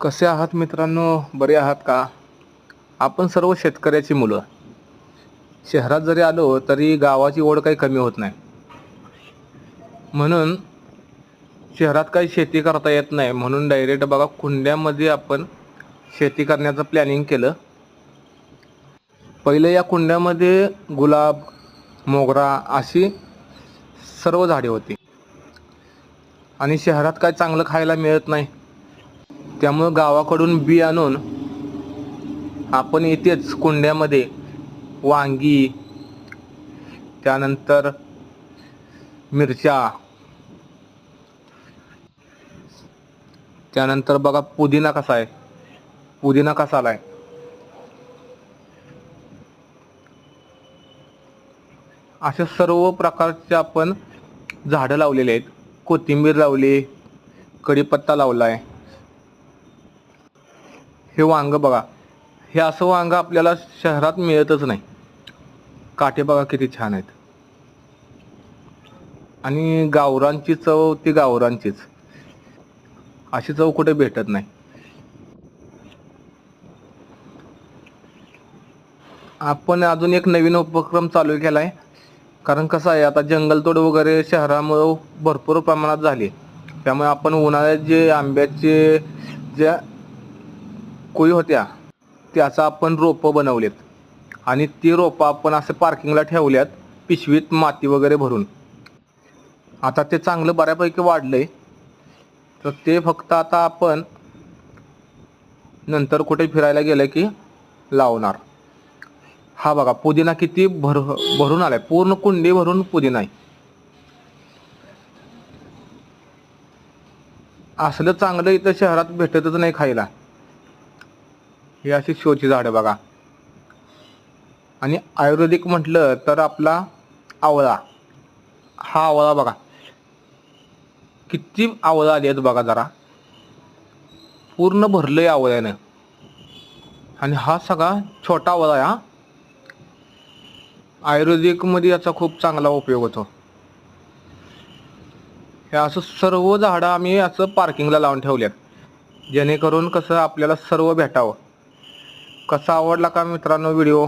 कसे आहात मित्रांनो? बरे आहात का? आपण सर्व शेतकऱ्याची मुलं. शहरात जरी आलो तरी गावाची ओढ काही कमी होत नाही. म्हणून शहरात काही शेती करता येत नाही, म्हणून डायरेक्ट बघा कुंड्यामध्ये आपण शेती करण्याचं प्लॅनिंग केलं. पहिले या कुंड्यामध्ये गुलाब, मोगरा अशी सर्व झाडे होती आणि शहरात काय चांगलं खायला मिळत नाही. त्यामुळं गावाकडून बी आणून आपण इथेच कुंड्यामध्ये वांगी, त्यानंतर मिरच्या, त्यानंतर बघा पुदिना कसा आहे, पुदिना कसा आलाय, अशा सर्व प्रकारचे आपण झाडं लावलेले आहेत. कोथिंबीर लावली, कढीपत्ता लावलाय. हे वांग बघा, हे असं वांग आपल्याला शहरात मिळतच नाही. काटे बघा किती छान आहेत आणि गावरांची चव ती गावरांचीच, अशी चव कुठे भेटत नाही. आपण अजून एक नवीन उपक्रम चालू केला आहे. कारण कसं आहे, आता जंगलतोड वगैरे शहरामुळं भरपूर प्रमाणात झाली. त्यामुळे आपण उन्हाळ्यात जे आंब्याचे ज्या कुई होत्या त्याचा आपण रोपं बनवलेत आणि ती रोपं आपण असं पार्किंगला ठेवल्यात, पिशवीत माती वगैरे भरून. आता ते चांगलं बऱ्यापैकी वाढलंय. तर ते फक्त आता आपण नंतर कुठे फिरायला गेलं की लावणार. हा बघा पुदिना किती भरून आलाय, पूर्ण कुंडी भरून पुदिना आहे. असलं चांगलं इथं शहरात भेटतच नाही खायला. ही अशी शोची झाडं बघा. आणि आयुर्वेदिक म्हटलं तर आपला आवळा. हा आवळा बघा किती आवळा आली आहेत बघा, जरा पूर्ण भरलंय आवळ्यानं. आणि हा सगळा छोटा आवळा आहे हा. आयुर्वेदिकमध्ये याचा खूप चांगला उपयोग होतो. हे असं सर्व झाडं आम्ही असं पार्किंगला लावून ठेवल्यात, जेणेकरून कसं आपल्याला सर्व भेटावं. कसा आवडला का मित्रांनो व्हिडिओ?